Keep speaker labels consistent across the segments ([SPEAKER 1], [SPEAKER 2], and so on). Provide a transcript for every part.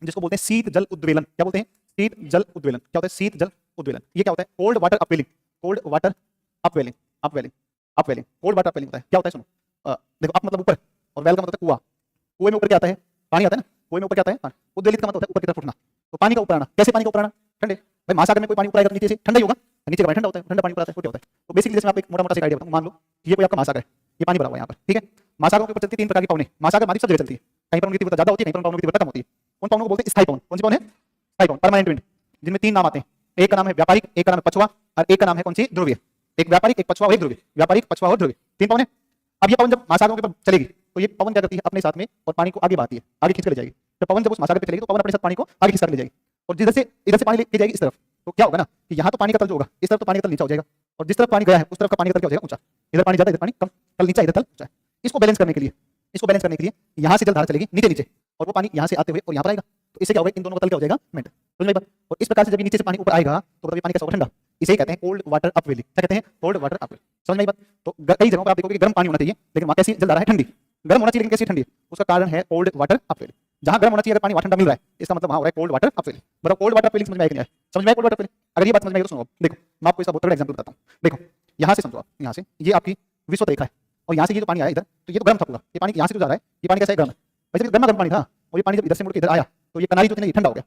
[SPEAKER 1] जिसको बोलते हैं शीत जल उद्वेलन। क्या बोलते हैं? शीत जल उद्वेलन। क्या होता है शीत जल उद्वेलन? ये क्या होता है? Cold water upwelling. Cold water upwelling, upwelling, upwelling, cold water upwelling होता है। क्या होता है सुनो, देखो अप मतलब ऊपर और वेल का मतलब कुआं। कुएं में ऊपर क्या आता है? पानी आता है ना। कुएं में ऊपर क्या आता है? पानी। उद्वेलित का मतलब होता है ऊपर की तरफ उठना। तो पानी का ऊपर आना, कैसे पानी का ऊपर आना? ठंडे। भाई महासागर में कोई पानी ऊपर आएगा तो नीचे से ठंडा ही होगा, नीचे का पानी ठंडा होता है, ठंडा पानी ऊपर आता है, वो क्या होता है? तो बेसिकली जैसे मैं आपको एक मोटा मोटा सा आइडिया बताऊं, मान लो ये कोई आपका महासागर है, ये पानी भरा हुआ है यहाँ पर, ठीक है। महासागरों के ऊपर चलती 3 प्रकार की पवनें। महासागर महाद्वीप सब जगह चलती है, कहीं पर उनकी तीव्रता ज्यादा होती है, कहीं पर पवनों की तीव्रता कम होती है। उन पवनों को बोलते हैं स्थायी पवन। कौन सी पवन है? स्थायी पवन, परमानेंट विंड, जिनमें 3 नाम आते हैं। एक का नाम है व्यापारिक, एक का नाम है पछुआ और एक का नाम है कौन सी? ध्रुवीय। एक व्यापारिक, एक पछुआ और एक ध्रुवीय। व्यापारिक, पछुआ और ध्रुवीय, 3 पवन है। अब ये पवन जब महासागरों के ऊपर चलेगी तो ये पवन क्या करती है? अपने साथ में और पानी को आगे बहाती है, आगे खींच कर ले जाएगी। तो पवन जब उस महासागर पे चलेगी तो पवन अपने साथ पानी को आगे खींच कर ले जाएगी, और जिधर से इधर से पानी लेके जाएगी इस तरफ, तो क्या होगा ना कि यहाँ तो पानी का तल जो होगा, इस तरफ तो पानी का तल नीचा हो जाएगा, और जिस तरफ पानी गया है उस तरफ का पानी का तल क्या हो जाएगा? ऊंचा। इधर पानी ज्यादा, इधर पानी कम, तल नीचा, इधर तल ऊंचा। इसको बैलेंस करने के लिए, इसको बैलेंस करने के लिए यहाँ से जलधारा चलेगी नीचे नीचे, और वो पानी यहाँ से आते हुए और यहाँ पर आएगा। तो इससे क्या होगा? इन दोनों का तल क्या हो जाएगा? मेंट। समझ में बात? और इस प्रकार से जब नीचे से पानी ऊपर आएगा तो तभी पानी कैसा होगा? ठंडा। इसे ही कहते हैं कोल्ड वाटर अपवेलिंग। क्या कहते हैं? Cold water upwelling. समझ में बात? तो कई जगहों पर आप देखोगे गर्म पानी होना चाहिए, लेकिन वहाँ कैसी जलधारा है? ठंडी। गर्म होना चाहिए लेकिन कैसी? ठंडी। उसका कारण है कोल्ड वाटर अपवेलिंग। जहाँ गर्म होना चाहिए अगर पानी वहाँ ठंडा मिल रहा है, इसका मतलब वहाँ हो रहा है कोल्ड वाटर अपवेलिंग। बताओ कोल्ड वाटर अपवेलिंग समझ में आएगा? नहीं आया? समझ में आया कोल्ड वाटर अपवेलिंग? अगर ये बात समझ में आई तो सुनो, देखो मैं आपको इसका बहुत बड़ा एग्जांपल बताता हूँ। देखो यहाँ से समझो आप, यहाँ से ये आपकी विश्व रेखा है, और यहाँ से ये जो पानी आया इधर, तो ये तो गर्म था पूरा, ये पानी यहाँ से जो जा रहा है ये पानी कैसा है? गर्म है। वैसे गर्म गर्म पानी था, और ये पानी जब इधर से मुड़ के इधर आया तो ये कनारी जो थी ना, ये ठंडा हो गया।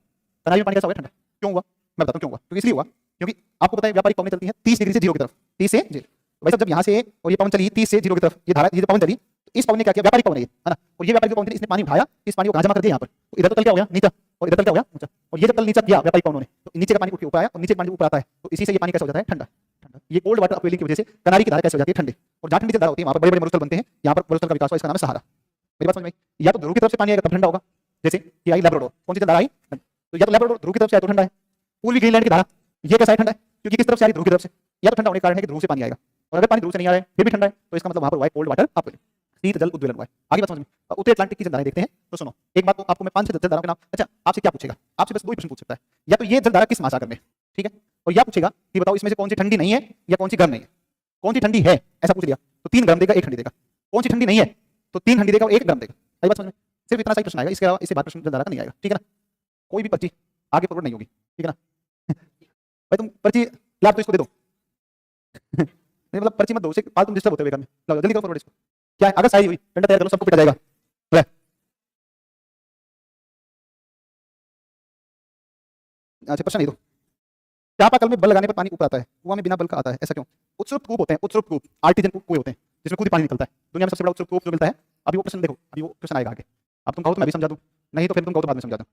[SPEAKER 1] कनारी में पानी कैसा हो गया? ठंडा। क्यों हुआ? मैं बताता हूँ क्यों हुआ। क्योंकि इसलिए हुआ क्योंकि आपको पता है व्यापारिक पवनें चलती हैं 30 डिग्री से 0 की तरफ, 30 से 0। वैसे जब यहाँ से और ये पवन चली 30 से 0 की तरफ, ये धारा, ये जो पवन चली, तो इस पवन ने क्या किया? व्यापारिक पवन है ना, और ये व्यापारिक पवन थी, इसने पानी उठाया, इस पानी को कहाँ जमा कर दिया? यहाँ पर। तो इधर तो तल क्या हो गया? नीचा, और इधर तल क्या हो गया? ऊंचा। और ये जब तल नीचा किया व्यापारिक पवनों ने, तो नीचे का पानी उठ के ऊपर आया, और नीचे का पानी ऊपर आता है, तो इसी से ये पानी कैसा हो जाता है? ठंडा। ठंडा। ये कोल्ड वाटर अपवेलिंग की वजह से कनारी की धारा कैसे हो जाती है? ठंडे। और जहाँ ठंडी जलधारा होती है वहाँ पर बड़े बड़े मरुस्थल बनते हैं, यहाँ पर मरुस्थल का विकास हुआ, इसका नाम है सहारा। मेरी बात समझ में? या तो ध्रुव की तरफ से पानी आएगा तब ठंडा होगा, जैसे कि आई लैब्राडोर, कौन सी जलधारा आई? तो या तो लैब्राडोर ध्रुव की तरफ से आए तो ठंडा है। पूर्वी ग्रीनलैंड की धारा ये कैसा है? ठंडा है, क्योंकि किस तरफ से आ रही? ध्रुव की तरफ से। या तो ठंडा होने के कारण है कि ध्रुव से पानी आएगा, और अगर पानी ध्रुव से नहीं आ रहा है फिर भी ठंडा है, तो इसका मतलब वहां पर हुआ है कोल्ड वाटर अपवेलिंग, शीत जल उद्वेलन हुआ है। आगे बात समझ में? उत्तरी अटलांटिक की जलधाराएं देखते हैं। तो सुनो एक बात, तो आपको मैं 5-6 जलधाराओं के नाम, अच्छा आपसे क्या पूछेगा? आपसे बस 2 ही प्रश्न पूछ सकता है, या तो ये जलधारा किस महासागर में, ठीक है, और या पूछेगा कि बताओ इसमें से कौन सी ठंडी नहीं है या कौन सी गर्म नहीं है। कौन सी ठंडी है ऐसा पूछ लिया तो 3 गर्म देगा, 1 ठंडी देगा। कौन सी ठंडी नहीं है तो 3 ठंडी देगा और 1 गर्म देगा। आई बात समझ में? सिर्फ इतना सा ही प्रश्न आएगा, इसके अलावा इससे बात प्रश्न जलधारा का नहीं आएगा, ठीक है ना। कोई भी पर्ची आगे फॉरवर्ड नहीं होगी, ठीक है ना। भाई तुम पर्ची लाभ तो इसको दे दो नहीं मतलब पर्ची मत दो, उसे पाल तुम डिस्टर्ब होते हुए घर में। लो जल्दी करो फॉरवर्ड इसको। क्या है? अगर शायरी हुई डंडा तैयार करो, सबको पिटा जाएगा। ले अच्छा प्रश्न नहीं दो। चापाकल में बल लगाने पर पानी ऊपर आता है, कुआं में बिना बल का आता है, ऐसा क्यों? उत्सुप्त कूप होते हैं, उत्सुप्त कूप, आर्टिजन कुएं होते हैं जिसमें खुद ही पानी निकलता है। दुनिया में सबसे बड़ा उत्सुप्त कूप जो मिलता है, अभी वो प्रश्न देखो, अभी वो प्रश्न आएगा आगे। अब तुम कहो तो मैं भी समझा दूं, नहीं तो फिर तुम कहो तो बाद में समझा दूं।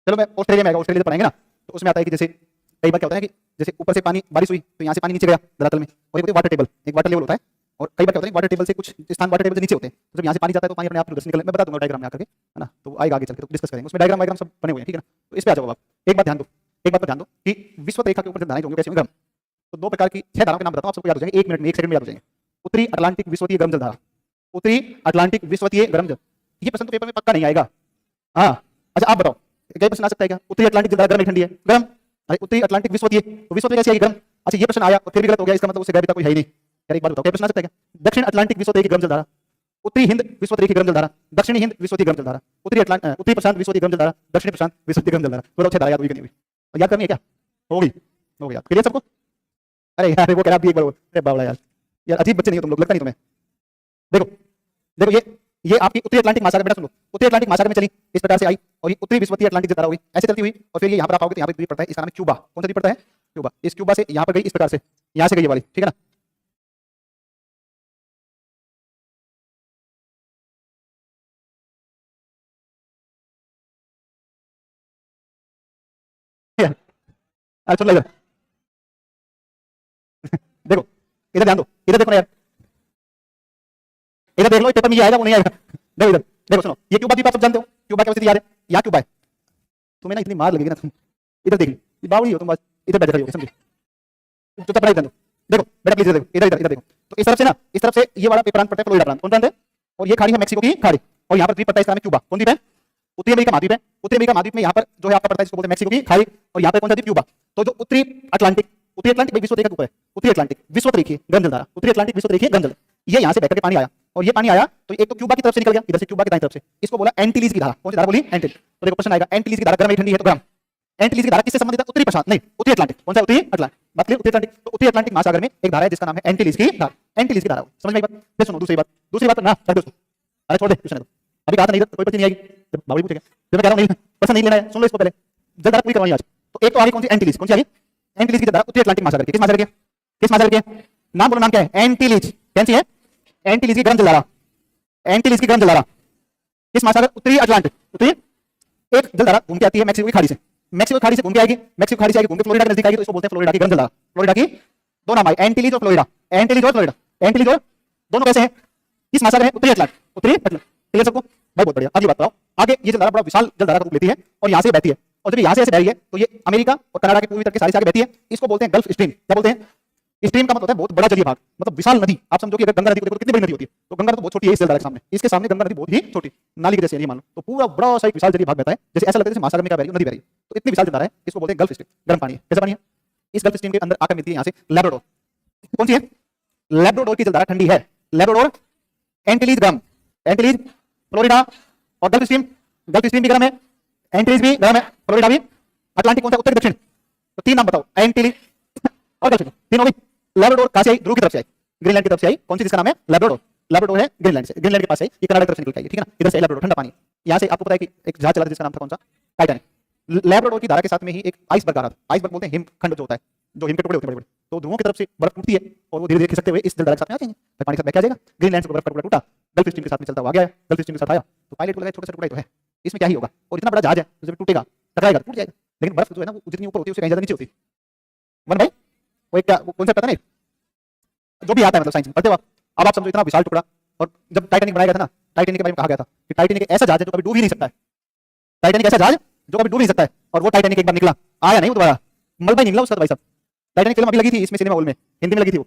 [SPEAKER 1] चलो मैं ऑस्ट्रेलिया में आएगा, ऑस्ट्रेलिया से पढ़ाएंगे ना, तो उसमें आता है कि जैसे कई बार क्या होता है कि जैसे ऊपर से पानी बारिश हुई तो यहाँ से पानी नीचे गया धरातल में, और ये वाटर टेबल, एक वाटर लेवल होता है। और कई बार क्या होता है वाटर टेबल से कुछ स्थान वाटर टेबल से नीचे होते हैं, तो जब यहाँ से पानी जाता है तो पानी अपने आप उधर से निकल, मैं बता दूंगा डायग्राम में आकर के, है ना, तो आएगा आगे चल के, तो डिस्कस करेंगे उसमें, डायग्राम वायग्राम सब बने हुए हैं, ठीक है ना। तो इस पे आ जाओ आप, एक बात ध्यान दो, एक बात पर ध्यान दो कि विश्व रेखा के ऊपर जलधाराएं जो होंगी कैसे होंगी? गर्म। तो 2 प्रकार की 6 धाराओं के नाम बताता हूं, आप सबको याद हो जाएंगे, 1 मिनट में, 1 सेकंड में याद हो जाएंगे। उत्तरी अटलांटिक विश्वतीय गर्म जलधारा, उत्तरी अटलांटिक विश्वतीय गर्म जल, ये प्रश्न तो पेपर में पक्का नहीं आएगा। हाँ अच्छा आप बताओ क्या प्रश्न आ सकता है क्या? उत्तरी अटलांटिक जलधारा गर्म है ठंडी है? गर्म। अरे उत्तरी अटलांटिक विश्वतीय, तो विश्वतीय कैसे आएगी? गर्म। अच्छा ये प्रश्न आया और फिर भी गलत हो गया, इसका मतलब उससे गैर कोई है ही नहीं। यार एक बात बताओ क्या प्रश्न आ सकता है क्या? दक्षिण अटलांटिक विश्वतीय की गर्म जलधारा, उत्तरी हिंद विश्वतीय की गर्म जलधारा, दक्षिणी हिंद विश्वतीय गर्म जलधारा, उत्तरी प्रशांत विश्वतीय गर्म जलधारा, दक्षिणी प्रशांत विश्वतीय गर्म जलधारा। तो 6 धारा याद हुई कि नहीं हुई? याद करनी है क्या? होगी, हो गया क्लियर सबको? अरे यार वो कह रहा भी एक बार, अरे बावड़ा यार, यार अजीब बच्चे नहीं हो तुम लोग, लगता नहीं तुम्हें। देखो देखो ये आपकी उत्तरी अटलांटिक महासागर, बेटा सुन लो, उत्तरी अटलांटिक महासागर में चली इस प्रकार से आई, और ये उत्तरी विश्वतीय अटलांटिक जलधारा हुई, ऐसे चलती हुई, और फिर ये यहाँ पर आप आओगे तो यहाँ पे द्वीप पड़ता है, इसका नाम है क्यूबा। कौन सा द्वीप पड़ता है? क्यूबा। इस क्यूबा से यहाँ पर गई इस प्रकार से, यहाँ से गई ये वाली, ठीक है ना। अरे सुन लो इधर, देखो इधर ध्यान दो, इधर देखो ना यार, इधर देख लो, पेपर में ये आएगा वो नहीं आएगा। देखो इधर, देखो सुनो, ये क्यूबा द्वीप आप सब जानते हो, क्यूबा क्या स्थिति याद है? यहाँ क्यूबा है, तुम्हें ना इतनी मार लगेगी ना, तुम इधर देख लो, बावड़ी हो तुम, बस इधर बैठे रहो, समझे? तो पढ़ाई ध्यान दो, देखो बेटा प्लीज देखो, इधर इधर इधर देखो, तो इस तरफ से ना, इस तरफ से ये वाला प्रांत पड़ता है फ्लोरिडा प्रांत, कौन प्रांत है? और ये खाड़ी है मैक्सिको की खाड़ी, और यहाँ पर द्वीप पड़ता है, इसका नाम है क्यूबा। कौन द्वीप है? उत्तरी अमेरिका महाद्वीप है। उत्तरी अमेरिका महाद्वीप में यहाँ पर जो है आपका पड़ता है, इसको बोलते हैं मैक्सिको की खाड़ी, और यहाँ पर कौन सा द्वीप? क्यूबा। तो जो उत्तरी उत्तरी अटलांटिक भाई विश्व रेखा के ऊपर है, उत्तरी अटलांटिक विश्व रेखीय गर्म जलधारा, उत्तरी अटलांटिक विश्व रेखीय गर्म जल, ये यहाँ से बहकर के पानी आया और ये पानी आया तो एक तो क्यूबा की तरफ से निकल गया, इधर से क्यूबा की दाईं तरफ से, इसको बोला एंटीलीज की धारा। कौन सी धारा बोली? एंटीलीज। तो देखो क्वेश्चन आएगा, एंटीलीज की धारा गर्म है ठंडी है? तो गर्म। एंटीलीज की धारा किससे संबंधित है? उत्तरी प्रशांत नहीं, उत्तरी अटलांटिक। कौन सा? उत्तरी अटलांटिक। बात क्लियर? उत्तरी अटलांटिक। तो उत्तरी अटलांटिक महासागर में एक धारा है जिसका नाम है एंटीलीज की धारा। एंटीलीज की धारा समझ में आई बात? फिर सुनो दूसरी बात ना कर दो, अरे छोड़ दे क्वेश्चन है, अभी कहा था नहीं कोई पता नहीं आएगी, बाबू पूछेगा जब मैं कह रहा हूं नहीं पसंद नहीं लेना है, सुन लो इसको पहले, जल धारा पूरी करवानी आज। तो एक तो आगे कौन सी? एंटीलीज। कौन सी आगे? एंटीलीज की धारा उत्तरी अटलांटिक महासागर की। किस महासागर की? किस महासागर की? नाम बोलो, नाम क्या है? एंटीलीज। कौन सी है? एंटीलीज की गर्म जल धारा, एंटीलीज की गर्म जल धारा। किस महासागर? उत्तरी अटलांटिक। उत्तरी एक जल धारा घूम के आती है मैक्सिको की खाड़ी से, मैक्सिको की खाड़ी से घूम के आएगी, मैक्सिको खाड़ी से आएगी घूम के फ्लोरिडा के नजदीक आएगी, तो इसको बोलते हैं फ्लोरिडा की गर्म जल धारा। फ्लोरिडा की दो नाम आए, एंटीलीज और फ्लोरिडा। एंटीलीज और फ्लोरिडा, एंटीलीज और दोनों कैसे हैं? किस महासागर है? उत्तरी अटलांटिक। उत्तरी अटलांटिक। क्लियर सबको भाई? बहुत बढ़िया। अगली बात बताओ, आगे ये जल धारा बड़ा विशाल जल धारा का रूप लेती है और यहाँ से बहती है, और जब यहाँ से ऐसे बह रही है तो ये अमेरिका और कनाडा के पूर्वी तट के सारी से आगे बहती है, इसको बोलते हैं गल्फ स्ट्रीम। क्या बोलते हैं? स्ट्रीम का मतलब होता है बहुत बड़ा जलीय भाग, मतलब विशाल नदी। आप समझो कि अगर गंगा नदी को देखो तो कितनी बड़ी नदी होती है, तो गंगा तो बहुत छोटी है इस जल धारा के सामने, इसके सामने गंगा नदी बहुत ही छोटी नाली के जैसे है, मान लो। तो पूरा बड़ा सा एक विशाल जलीय भाग बहता है, जैसे ऐसा लगता है जैसे महासागर में क्या बह रही है, नदी बह रही है। तो इतनी विशाल जल धारा है, इसको बोलते हैं गल्फ स्ट्रीम। गर्म पानी है। कैसा पानी है? इस गल्फ स्ट्रीम के अंदर आकर मिलती है यहाँ से लैब्राडोर। कौन सी है? लैब्राडोर की जल धारा ठंडी है। लैब्राडोर, एंटीलीज गर्म, एंटीलीज फ्लोरिडा और गल्फ स्ट्रीम। गल्फ स्ट्रीम भी गर्म है, एंटीलीज भी गर्म है, फ्लोरिडा भी। अटलांटिक कौन सा? उत्तर दक्षिण। तो तीन नाम बताओ, एंटीलीज और गल्फ स्ट्रीम, तीन हो गई। लैब्राडोर कहां से आई? ध्रुव की तरफ से आई, ग्रीनलैंड की तरफ से आई। कौन सी? जिसका नाम है लैब्राडोर। लैब्राडोर है ग्रीनलैंड से, ग्रीनलैंड के पास है, ये कनाडा की तरफ से निकल के आई, ठीक है ना? इधर से लैब्राडोर ठंडा पानी। यहाँ से आपको पता है कि एक जहाज चला था जिसका नाम था कौन सा? टाइटैनिक। लैब्राडोर की धारा के साथ में ही एक आइसबर्ग आ रहा था। आइसबर्ग बोलते हैं हिमखंड जो होता है, जो हिम के टुकड़े होते हैं बड़े बड़े, तो ध्रुवों की तरफ से बर्फ टूटती है और वो धीरे धीरे खिसकते हुए इस जल धारा के साथ में आ जाएंगे, फिर पानी के साथ बह के आ जाएगा। ग्रीनलैंड से बर्फ का टुकड़ा टूटा, गल्फ स्ट्रीम के साथ में चलता हुआ आ गया, गल्फ स्ट्रीम के साथ आया, तो पायलट को लगा छोटा सा टुकड़ा ही तो है, इसमें क्या ही होगा, और इतना बड़ा जहाज है जब टूटेगा टकराएगा तो टूट जाएगा। लेकिन बर्फ जो है ना वो जितनी ऊपर होती है उससे कहीं ज्यादा नीचे होती है। वन भाई वो एक क्या कॉन्सेप्ट पता नहीं, जो भी आता है मतलब साइंस में पढ़ते हो आप। अब आप समझो इतना विशाल टुकड़ा, और जब टाइटैनिक बनाया गया था ना, टाइटैनिक के बारे में कहा गया था कि टाइटैनिक एक ऐसा जहाज है जो कभी डूब ही नहीं सकता है। टाइटैनिक ऐसा जहाज जो कभी डूब नहीं सकता है, और वो टाइटैनिक एक बार निकला, आया नहीं वो दोबारा, मलबा ही निकला उसका। भाई साहब टाइटैनिक फिल्म अभी लगी थी इसमें सिनेमा हॉल में, हिंदी में लगी थी वो,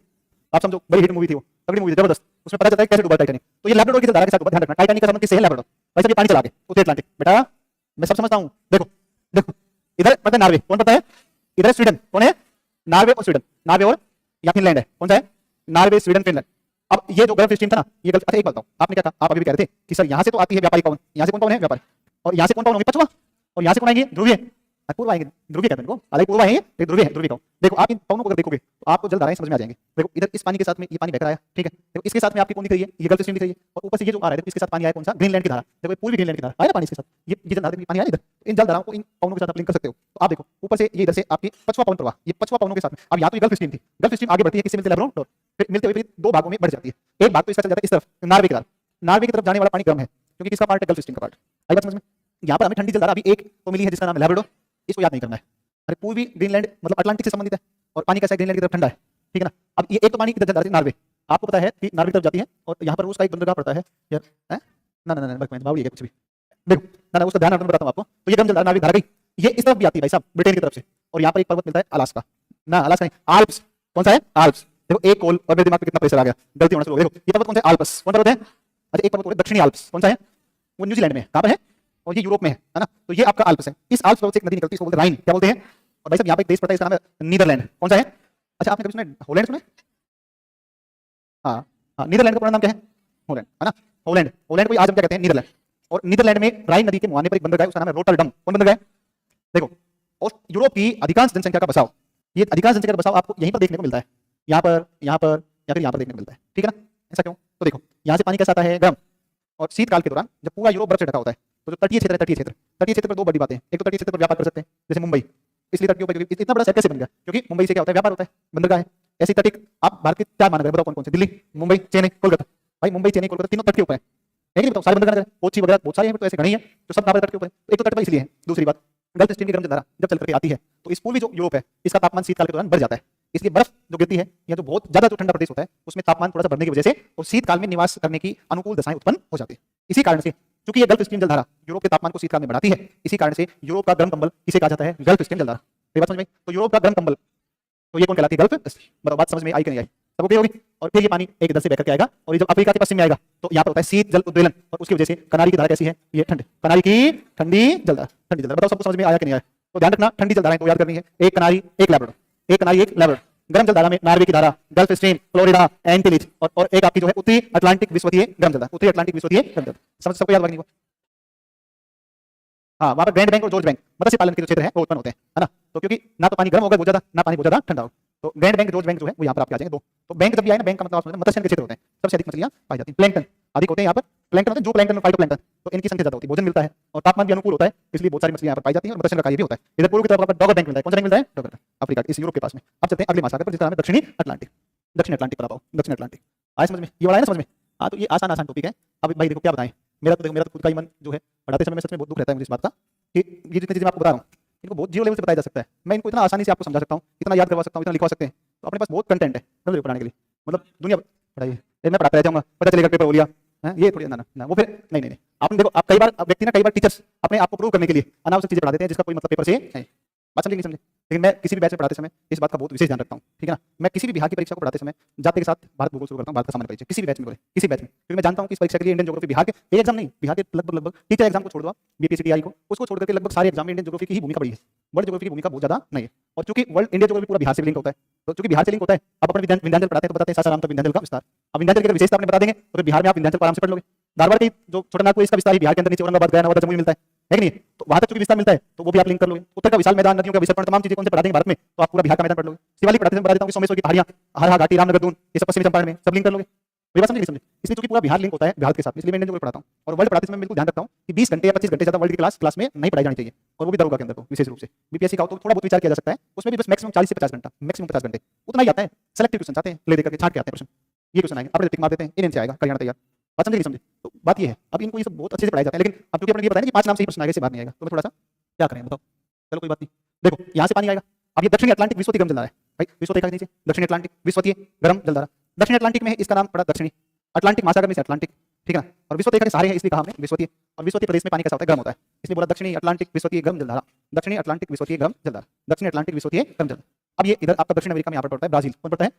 [SPEAKER 1] आप समझो बड़ी हिट मूवी थी वो, तगड़ी मूवी थी जबरदस्त। उसमें पता चलता है कैसे डूबा टाइटैनिक। तो ये लैब्राडोर की धारा के साथ ध्यान रखना, टाइटैनिक का संबंध किससे है? लैब्राडोर। भाई साहब ये पानी चला के उत्तरी अटलांटिक, बेटा मैं सब समझता हूँ। देखो देखो इधर पता है नॉर्वे, कौन पता है? इधर स्वीडन, कौन है? नॉर्वे और स्वीडन, नॉर्वे और या फिनलैंड है, कौन सा है? Norway, Sweden, Finland. अब ये जो गल्फ स्ट्रीम था ना, ये गल्फ, अच्छा एक बात बताओ, आपने क्या कहा? आप अभी भी कह रहे थे कि सर यहाँ से तो आती है व्यापारी पवन, यहाँ से कौन पवन है? व्यापारी। और यहाँ से कौन पवन होंगे? पश्चिमा। और यहाँ से कौन आएंगे? ध्रुवीय, पूर्व आएंगे। ध्रुवीय कहते हैं इनको, अलग पूर्व आएंगे, एक ध्रुवीय है, ध्रुवीय का। देखो आप इन पवनों को अगर देखोगे तो आपको जल धाराएं समझ में आ जाएंगे। देखो इधर इस पानी के साथ में ये पानी बहकर आया, ठीक है, देखो इसके साथ में आपकी कौन दिख रही है? ये गल्फ स्ट्रीम दिख रही है, और ऊपर से ये जो आ रहा है इसके साथ पानी आया, कौन सा? ग्रीनलैंड की धारा। देखो पूर्वी ग्रीनलैंड की धारा आया ना पानी इसके साथ, ये जल धारा पानी आया इधर। इन जल धाराओं को इन पवनों के साथ आप लिंक कर सकते हो। तो आप देखो ऊपर से ये इधर से आपकी पछवा पवन प्रवाह, ये पछवा पवनों के साथ में। अब यहाँ तो ये गल्फ स्ट्रीम थी, गल्फ स्ट्रीम आगे बढ़ती है, किससे मिलते? लैब्राडोर। फिर मिलते हुए दो भागों में बढ़ जाती है। एक भाग तो इसका चल जाता है इस तरफ, नॉर्वे की तरफ। नॉर्वे की तरफ जाने वाला पानी गर्म है क्योंकि किसका पार्ट है? गल्फ स्ट्रीम का पार्ट। आई बात समझ में? यहाँ पर हमें ठंडी जल धारा अभी एक तो मिली है जिसका नाम है लैब्राडोर, इसको याद नहीं करना है। अरे पूर्वी ग्रीनलैंड मतलब अटलांटिक से संबंधित है, और पानी कैसा है? ग्रीनलैंड की तरफ ठंडा है, ठीक है ना? अब ये एक तो पानी की तरफ नॉर्वे, आपको पता है कि नॉर्वे की तरफ जाती है, और यहाँ पर रूस का एक बंदरगाह पड़ता है यार, है ना? ना ना ना बाबू ये कुछ भी देखो ना ना, उसका ध्यान रखना बताता हूँ आपको। तो ये गर्म जल धारा नॉर्वे धारा गई, ये इस तरफ भी आती है भाई साहब, ब्रिटेन की तरफ से, और यहाँ पर एक पर्वत मिलता है अलास्का, ना अलास्का नहीं, आल्प्स। कौन सा है? आल्प्स। देखो एक कोल, और मेरे दिमाग पे कितना प्रेशर आ गया, गलती होना शुरू हो गई। देखो ये पर्वत कौन सा है? आल्प्स। कौन पर्वत है? अच्छा एक पर्वत है दक्षिणी आल्प्स, कौन सा है? वो न्यूजीलैंड में है, कहाँ पर है? और ये यूरोप में है ना? तो ये आपका आल्प्स है। इस आल्प्स पर्वत से एक नदी निकलती है, इसको बोलते हैं राइन। क्या बोलते हैं? और भाई साहब यहाँ पे एक देश पड़ता है, इसका नाम है नीदरलैंड। कौन सा है? अच्छा आपने कभी सुना हॉलैंड सुना? हाँ हाँ, नीदरलैंड का पूरा नाम क्या है? हॉलैंड, है ना? हॉलैंड, हॉलैंड को आज हम क्या कहते हैं? नीदरलैंड। और नीदरलैंड में राइन नदी के मुहाने पर एक बंदरगाह है, उसका नाम है रोटरडम। कौन बंदरगाह है? देखो और यूरोप की अधिकांश जनसंख्या का बसाव, ये अधिकांश जनसंख्या का बसाव आपको यहीं पर देखने को मिलता है, यहाँ पर या फिर यहाँ पर देखने को मिलता है, ठीक है ना? ऐसा क्यों? तो देखो यहाँ से पानी कैसा आता है? गर्म। और शीतकाल के दौरान जब पूरा यूरोप बर्फ से ढका होता है, तो जो तटीय क्षेत्र है, तटीय क्षेत्र पर दो बड़ी बातें हैं। एक तो तटीय क्षेत्र पर व्यापार कर सकते हैं, जैसे मुंबई, इसलिए तट के ऊपर इतना बड़ा शहर कैसे बन गया? क्योंकि मुंबई से क्या होता है? व्यापार होता है, बंदरगाह है। ऐसी तटिक आप भारत के चार महानगर बताओ कौन कौन से? दिल्ली, मुंबई, चेन्नई, कोलकाता। भाई मुंबई, चेन्नई, कोलकाता तीनों तट के ऊपर है, नहीं बताओ सारे बंदरगाह, कोची वगैरह बहुत सारे हैं, तो ऐसे घने ही है तो सब तट के ऊपर। एक तो तट पर इसलिए है। दूसरी बात, गल्फ स्ट्रीम की गर्म जल धारा जब चल करके आती है तो इस पूर्वी जो यूरोप है इसका तापमान शीतकाल के दौरान बढ़ जाता है, इसलिए बर्फ जो गिरती है या जो बहुत ज्यादा जो ठंडा प्रदेश होता है उसमें तापमान थोड़ा सा बढ़ने की वजह से और शीतकाल में निवास करने की अनुकूल दशाएं उत्पन्न हो जाती है। इसी कारण से क्योंकि ये गल्फ स्ट्रीम जल धारा यूरोप के तापमान को शीतकाल में बढ़ाती है, इसी कारण से यूरोप का गर्म कंबल किसे कहा जाता है? गल्फ स्ट्रीम जल धारा। ये बात समझ में? तो यूरोप का गर्म कंबल, तो ये कौन कहलाती है? Gulf stream. बताओ बात समझ में आई कि नहीं आई? सबको क्लियर होगी? और फिर ये पानी एक इधर से बहकर के आएगा और ये जब अफ्रीका के पश्चिम में आएगा तो यहाँ पर होता है शीत जल उद्वेलन, और उसकी वजह से कनारी की धारा कैसी है? ये ठंड, कनारी की ठंडी जल धारा, ठंडी जल धारा। बताओ सबको समझ में आया कि नहीं आया? तो ध्यान रखना, ठंडी जल धाराएं तो याद करनी है, एक कनारी, एक लैब्राडोर। एक कनारी एक लेबर। गर्म जलधारा में नॉर्वे की धारा, गल्फ स्ट्रीम, फ्लोरिडा, एंटिलिज और एक आपकी जो है उत्तरी अटलांटिक विश्वतीय गर्म जलधारा, उत्तरी अटलांटिक विश्वतीय गर्म जलधारा। समझ सबको याद होगा नहीं वो? हाँ, वहां पर ग्रैंड बैंक और जॉर्ज बैंक मत्स्य पालन के जो क्षेत्र है वो उत्पन्न होते हैं, है ना। तो क्योंकि ना तो पानी गर्म होगा बहुत ज्यादा, ना पानी बहुत ज्यादा ठंडा होगा, तो ग्रैंड बैंक जॉर्ज बैंक जो है वो यहाँ पर आपके आ जाएंगे दो। तो बैंक जब भी आए ना, बैंक का मतलब आप समझ मत्स्य के क्षेत्र होते हैं, सबसे अधिक मछलियां पाई जाती हैं। प्लैंकटन अधिक होते हैं यहाँ पर। प्लैंकटन होते हैं जो प्लैंकटन, फाइटोप्लैंकटन, तो इनकी संख्या ज्यादा होती है, भोजन मिलता है और तापमान भी अनुकूल होता है, इसलिए बहुत सारी मछलियां यहाँ पर पाई जाती हैं और मत्स्य का कार्य भी होता है। इधर पूर्व की तरफ आपका डॉगर बैंक मिलता है। कौन सा बैंक मिलता है? डॉगर बैंक, अफ्रीका इस यूरोप के पास में। अब चलते हैं अगले महासागर पर जिसका नाम है दक्षिणी अटलांटिक। दक्षिण अटलांटिक पर आओ, दक्षिण अटलांटिक आए समझ में? ये वाला है ना समझ में? हाँ, तो ये आसान आसान टॉपिक है। अब भाई देखो क्या बताएं, मेरा तो खुद का ही मन जो है पढ़ाते समय सच में बहुत दुख रहता है मुझे इस बात का कि ये जितनी चीजें मैं आपको बता रहा हूँ इनको बहुत जीरो लेवल से बताया जा सकता है। मैं इनको इतना आसानी से आपको समझा सकता हूँ, इतना याद करवा सकता हूँ, इतना लिखवा सकते हैं, तो अपने पास बहुत कंटेंट है समझ पढ़ाने के लिए। मतलब दुनिया पढ़ाइए, मैं पढ़ाता रह जाऊंगा, पता चलेगा पेपर हो लिया है, ये थोड़ी ना वो फिर नहीं। आपने देखो, आप कई बार व्यक्ति ना कई बार टीचर्स अपने आप को प्रूव करने के लिए अनावश्यक चीजें पढ़ा देते हैं जिसका कोई मतलब पेपर से नहीं। बात समझे नहीं समझे? लेकिन मैं किसी भी बैच में पढ़ाते समय इस बात का बहुत विशेष ध्यान रखता हूँ, ठीक है ना। मैं किसी भी बिहार की परीक्षा को पढ़ाते समय जाते के साथ भारत भूगोल शुरू करता हूँ, भारत का सामान्य परिचय, किसी भी बैच में बोले, किसी बैच में, क्योंकि मैं जानता हूँ कि इस परीक्षा के लिए इंडियन ज्योग्राफी बिहार के एक एग्जाम नहीं, बिहार के लगभग टीचर एग्जाम को छोड़ दो, बीपीएससी को, उसको छोड़ करके लगभग सारे एग्जाम में इंडियन ज्योग्राफी की ही भूमिका बड़ी है, वर्ल्ड ज्योग्राफी की भूमिका बहुत ज्यादा नहीं है। और चूंकि वर्ल्ड इंडिया ज्योग्राफी पूरा बिहार से लिंक होता है, तो चूंकि बिहार से लिंक होता है, अब अपने विंध्याचल पढ़ाते हैं तो बताते हैं सासाराम तक विंध्याचल का विस्तार। अब विंध्याचल की विशेषता अपने बता देंगे तो बिहार में आप विंध्याचल आराम से पढ़ लोगे। धारवाड़ की जो छोटा नागपुर इसका विस्तार बिहार के अंदर नीचे औरंगाबाद गया नवादा जमुई मिलता है कि नहीं, तो वहां तक जो विस्तार मिलता है तो वो भी आप लिंक कर लोगे। उत्तर का विशाल मैदान, नदियों का विसर्पण, तमाम चीजें कौन से पढ़ा देंगे भारत में, तो आप पूरा बिहार का मैदान पढ़ लोगे। शिवालिक पढ़ाते बता देता हूँ सोमेश्वर की पहाड़ियां, हरहा घाटी, रामनगर, दून, ये सब पश्चिमी चंपारण में सब लिंक कर लोगे। ये बात समझ नहीं समझे? इसलिए चूंकि पूरा बिहार लिंक होता है भारत के साथ, इसलिए मैं इंडियन पढ़ाता हूँ। और वर्ल्ड पढ़ाते समय बिल्कुल ध्यान रखता हूँ कि 20 घंटे या 25 घंटे ज्यादा वर्ल्ड की क्लास में नहीं पढ़ाई जानी चाहिए, और वो भी दरोगा के अंदर तो विशेष रूप से। बीपीएससी का हो तो थोड़ा बहुत विचार किया जा सकता है, उसमें भी बस मैक्सिमम 40 से 50 घंटा, मैक्सिमम 50 घंटे उतना ही आता है। सेलेक्टिव क्वेश्चन चाहते हैं ले देकर के छाट के आते हैं प्रश्न, ये क्वेश्चन आएंगे अपने टिक मार देते हैं, इनसे आएगा कल्याण तैयार। बात समझे नहीं समझे? तो बात ये है, अब इनको ये सब बहुत अच्छे से पढ़ाया जाता है, लेकिन अब क्योंकि अपने ये बताया कि 5 नाम से ही प्रश्न आएगा, इससे बात नहीं आएगा, तो मैं थोड़ा सा क्या करें बताओ। चलो कोई बात नहीं, देखो यहाँ से पानी आएगा। अब ये दक्षिणी अटलांटिक विश्वतीय गर्म जलधारा है भाई, विश्वतीय का नीचे दक्षिणी अटलांटिक विश्वतीय गर्म जलधारा। दक्षिणी अटलांटिक में है, इसका नाम पड़ा दक्षिणी अटलांटिक महासागर में से अटलांटिक, ठीक है ना। और विश्वतीय के सारे हैं इसलिए कहा हमने विश्वतीय। और विश्वतीय प्रदेश में पानी कैसा होता है? गर्म होता है, इसलिए बोला दक्षिणी अटलांटिक विश्वतीय गर्म जलधारा, दक्षिणी अटलांटिक विश्वतीय गर्म जलधारा, दक्षिणी अटलांटिक विश्वतीय गर्म जलधारा। अब ये इधर आपका दक्षिण अमेरिका में यहाँ पर पड़ता है ब्राजील, कौन पड़ता है?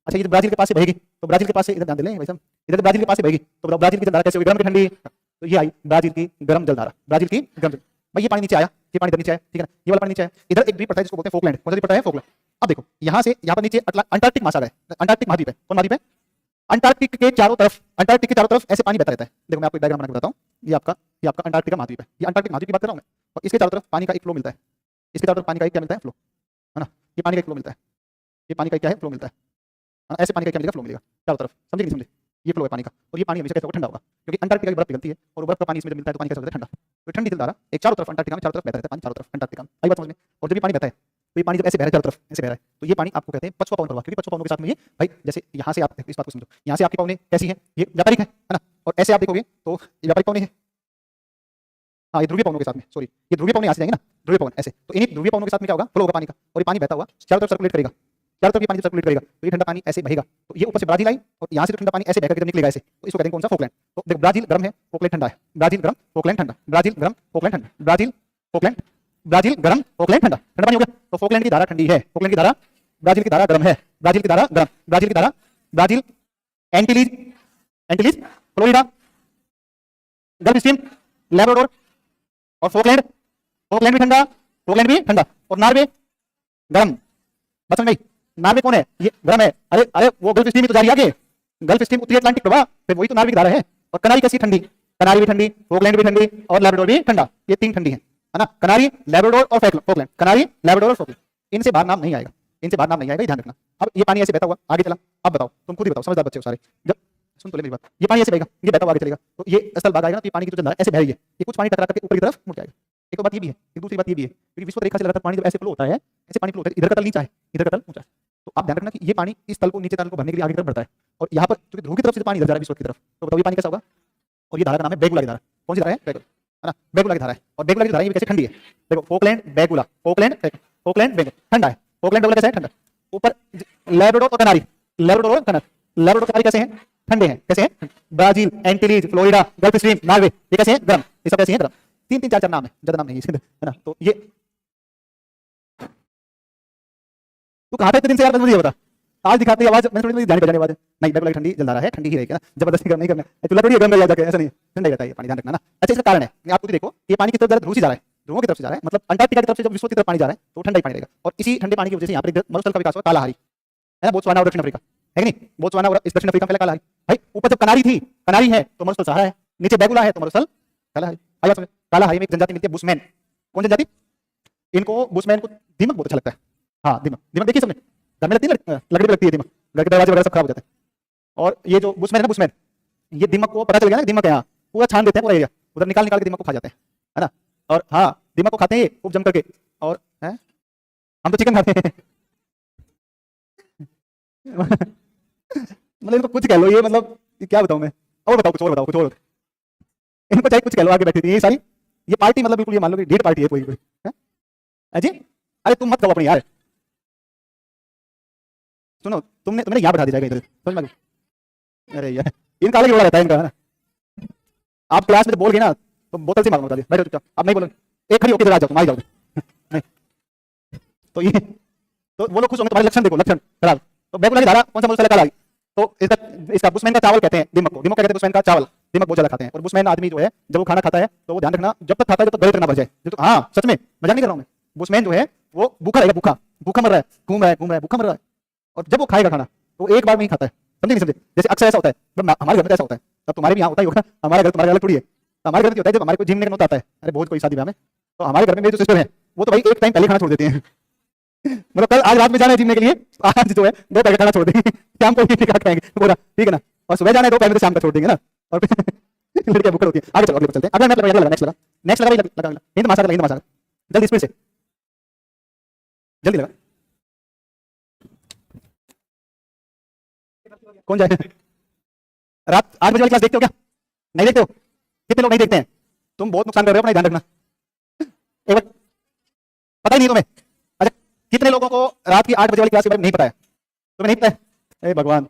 [SPEAKER 1] अच्छा, ये ब्राजील के पास से बहेगी, तो ब्राजील के पास से इधर ध्यान दे लें भाई साहब, इधर ब्राजील के पास से बहेगी, तो बताओ ब्राजील की जलधारा कैसे होगी? गर्म की ठंडी? तो ये आई ब्राजील की गर्म जलधारा, ब्राजील की गर्म। भाई ये पानी नीचे आया, ये पानी इधर नीचे आया, ठीक है ना, ये वाला पानी नीचे आया। इधर एक द्वीप पड़ता है जिसको बोलते हैं फोकलैंड, कौन सा द्वीप पड़ता है? फोकलैंड। अब देखो यहाँ से यहाँ पर नीचे अंटार्कटिक महासागर है, अंटार्कटिक महाद्वीप है, कौन महाद्वीप है? अंटार्कटिक के चारों तरफ ऐसे पानी बहता रहता है। देखो मैं आपको एक डायग्राम बना के बताता हूँ, ये आपका अंटार्कटिका महाद्वीप है, ये अंटार्कटिक महाद्वीप की बात कर रहा हूँ मैं, और इसके चारों तरफ पानी का एक फ्लो मिलता है, इसके चारों तरफ पानी का एक क्या मिलता है? फ्लो, है ना। ये पानी का एक फ्लो मिलता है, ये पानी का क्या है? फ्लो मिलता है, ऐसे पानी का क्या मिलेगा? फ्लो मिलेगा चारों तरफ, समझे नहीं समझे? ये फ्लो है पानी का, और ये पानी हमेशा कैसा होगा? ठंडा होगा, क्योंकि अंटार्कटिका की बर्फ पिघलती है और बर्फ का पानी इसमें जब मिलता है तो पानी कैसा होता है? ठंडा। तो ठंडी जलधारा एक चारों तरफ अंटार्कटिका में चारों तरफ बहता रहता है पानी, चारों तरफ अंटार्कटिका में, आई बात समझ में? और जब ये पानी बहता है तो ये पानी जब ऐसे बह रहा है चारों तरफ, ऐसे बह रहा है, तो ये पानी आपको कहते हैं पछुआ पवन प्रवाह, क्योंकि पछुआ पवनों के साथ में ये भाई जैसे यहाँ से आप इस बात को समझो, यहाँ से आपकी पवनें कैसी है? ये व्यापारिक है ना, और ऐसे आप देखोगे तो ये व्यापारिक पवनें है, हाँ ये ध्रुवीय पवनों के साथ में, सॉरी ये ध्रुवीय पवनें यहाँ से जाएंगे ना, ध्रुवीय पवन ऐसे, तो इन्हीं ध्रुवीय पवनों के साथ में क्या होगा? फ्लो होगा पानी का, और ये पानी बहता हुआ चारों तरफ सर्कुलेट करेगा, चारों तरफ ये पानी सर्कुलेट करेगा, तो ये ठंडा पानी ऐसे बहेगा, तो ये ऊपर से ब्राजील आई और यहाँ से ठंडा पानी ऐसे बहकर निकलेगा ऐसे, तो इसको कहते हैं कौन सा? फोकलैंड। तो देखो ब्राजील गर्म है, फोकलैंड ठंडा है, ब्राजील गर्म, फोकलैंड ठंडा, ब्राजील गर्म, फोकलैंड ठंडा, ब्राजील फोकलैंड, ब्राजील गर्म, फोकलैंड ठंडा, ठंडा पानी हो गया। तो फोकलैंड की धारा ठंडी है, फोकलैंड की धारा, ब्राजील की धारा गर्म है, ब्राजील की धारा गर्म, ब्राजील की धारा, Brazil Antilles, Florida, Gulf Stream, Labrador और फोकलैंड भी ठंडा, फोकलैंड भी ठंडा, और नॉर्वे गर्म। बस समझ गई? नॉर्वे कौन है? ये गर्म है। अरे वो गल्फ स्ट्रीम तो जा रही है आगे, गल्फ स्ट्रीम उत्तरी अटलांटिक प्रवाह, फिर वही तो नॉर्वे की धारा है। और कनारी कैसी? ठंडी, कनारी भी ठंडी, फोकलैंड भी ठंडी और लैब्राडोर भी ठंडा, ये तीन ठंडी है ना, कनारी, लैब्राडोर और फोकलैंड, कनारी, लैब्राडोर और फोकलैंड, इनसे बाहर नाम नहीं आएगा, इनसे बाहर नाम नहीं आएगा, ध्यान रखना। अब ये पानी ऐसे बहता हुआ आगे चला, अब बताओ तुम खुद ही बताओ, समझदार बच्चे हो सारे, जब सुन तो ले मेरी बात, ये पानी ऐसे बहेगा, ये बहता हुआ आगे चलेगा, तो ये स्थल भाग आएगा ना, तो ये पानी की जो जलधारा ऐसे बह रही है, ये कुछ पानी टकरा करके ऊपर की तरफ मुड़ जाएगा। एक तो बात ये भी है, एक दूसरी बात ये भी है, क्योंकि विश्व रेखा से लगातार पानी जब ऐसे फ्लो होता है, ऐसे पानी फ्लो होता है, इधर का तल नीचा है, इधर का तल ऊंचा है, तो आप ध्यान रखना कि ये पानी इस तल को नीचे तल को भरने के लिए आगे की तरफ बढ़ता है, और यहाँ पर क्योंकि ध्रुव की तरफ से पानी इधर जा रहा है विश्व की तरफ, तो बताओ ये पानी कैसा होगा? और ये धारा का नाम है बेगुला की धारा। कौन सी धारा है? बेगुला, है ना, बेगुला की धारा है। और बेगुला की धारा ये कैसे ठंडी है? देखो फोकलैंड बेगुला, फोकलैंड बेगुला ठंडा है, फोकलैंड बेगुला कैसा है? ठंडा। ऊपर लैब्राडोर और कनारी, लैब्राडोर और कनारी, लैब्राडोर कनारी कैसे हैं? ठंडे हैं। कैसे हैं? Brazil, Antilles, Florida, Gulf Stream, Norway, ये कैसे हैं? गर्म। ये सब कैसे हैं? गर्म। तीन चार नाम है, ज्यादा नाम नहीं है ना। तो ये तू कहाँ था इतने दिन से यार? मुझे बता, आज दिखाते आवाज मैं थोड़ी जाने बजाने आवाज नहीं, बेगुला ठंडी जलधारा है, ठंडी ही रहेगी ना, जबरदस्ती गर्म नहीं करना है, तुला थोड़ी गर्म रह जाके, ऐसा नहीं, ठंडा रहता है ये पानी, ध्यान रखना ना। अच्छा इसका कारण है, आप खुद देखो ये पानी की तरफ ध्रुव सी जा रहा है, ध्रुवों की तरफ से जा रहा है, मतलब अंटार्कटिका की तरफ से जब विश्व की तरफ पानी जा रहा है तो ठंडा ही पानी रहेगा। और इसी ठंडे पानी की वजह से यहाँ पर मरुस्थल का विकास हुआ, कालाहारी है ना, बोत्सवाना और दक्षिण अफ्रीका है कि नहीं, बोत्सवाना और इस दक्षिण अफ्रीका में पहले कालाहारी। भाई ऊपर जब कनारी थी, कनारी है तो मरुस्थल सहारा है, नीचे बैगुला है तो मरुस्थल कालाहारी। आई बात समझ? कालाहारी में एक जनजाति मिलती है बुशमैन। कौन जनजाति? इनको बुशमैन को दीमक बहुत अच्छा लगता है। हाँ दीमक, दीमक देखिए सबने, घर में लगती है, लकड़ी पे लगती है दीमक, घर के दरवाजे वगैरह सब खराब हो जाते हैं। और ये जो बुशमैन है ना, बुशमैन, ये दीमक को पता चल गया ना दीमक है यहाँ, पूरा छान देते हैं पूरा एरिया, उधर निकाल निकाल के दीमक को खा जाते हैं, है ना। और हाँ दीमक को खाते हैं ये खूब जम करके। और है हम तो चिकन खाते हैं मतलब इनको कुछ कह लो, ये मतलब क्या बताऊं मैं, और बताओ कुछ और, बताओ कुछ और, इनको चाहे कुछ कह लो, आगे बैठी थी ये सारी, ये पार्टी मतलब बिल्कुल ये मान लो कि डेट पार्टी है कोई कोई है अजी। अरे तुम मत कहो अपनी यार, सुनो तुमने यहाँ बैठा दिया जाएगा इधर, समझ में? अरे यार इनका अलग रोड़ा रहता है इनका, है ना। आप क्लास में जब बोल गए ना तो बोतल से मारो, बता दिया बैठो चुपचाप, अब नहीं बोलो, एक खड़ी होकर इधर आ जाओ, तुम आ जाओगे नहीं तो ये तो वो लोग खुश होंगे, तुम्हारे लक्षण देखो, लक्षण खराब। तो बैगुला की धारा कौन सा मरुस्थल काला, तो इसका बुशमैन का चावल कहते हैं दीमक को, दीमक क्या कहते हैं? बुशमैन का चावल, दीमक बहुत ज्यादा खाते हैं। और बुशमैन आदमी जो है जब वो खाना खाता है तो वो ध्यान रखना, जब तक खाता है जब तक गले तक ना भर जाए, जब तक, हाँ सच में मजाक नहीं कर रहा हूं मैं, बुशमैन जो है वो भूखा रहेगा, भूखा भूखा मर रहा है, घूम रहा है भूखा मर रहा है, और जब वो खाएगा खाना तो एक बार में ही खाता है, समझे नहीं समझे? जैसे अक्सर ऐसा होता है, हमारे घर में ऐसा होता है, तब तुम्हारे भी यहाँ होता ही होगा, हमारे घर तुम्हारे अलग थोड़ी है। हमारे घर में होता है जब हमारे को जिम में आता है, अरे बहुत कोई शादी ब्याह में, तो हमारे घर में मेरे जो सिस्टर है वो तो भाई एक टाइम पहले खाना छोड़ देते हैं मतलब कल आज रात में जाना है जिम के लिए, आज जो है 2 पैकेट खाना छोड़ देंगे, शाम को ही खाएंगे पूरा, ठीक है ना। और सुबह जाना है 2 पैकेट तो शाम को छोड़ देंगे ना, और लड़कियां भूख होती है। आगे चलो, अगले पर चलते हैं। अगला मैप लगा, नेक्स्ट लगा हिंद महासागर, हिंद महासागर, जल्दी स्पीड से जल्दी लगा, कौन जाए? रात 8 बजे वाली क्लास देखते हो क्या? नहीं देखते हो? कितने लोग नहीं देखते हैं? तुम बहुत नुकसान कर रहे हो, अपना ध्यान रखना। एक बार पता ही नहीं तुम्हें? अच्छा कितने लोगों को रात की 8 बजे वाली क्लास के बारे में नहीं पता है? तुम्हें नहीं पता है? अरे भगवान,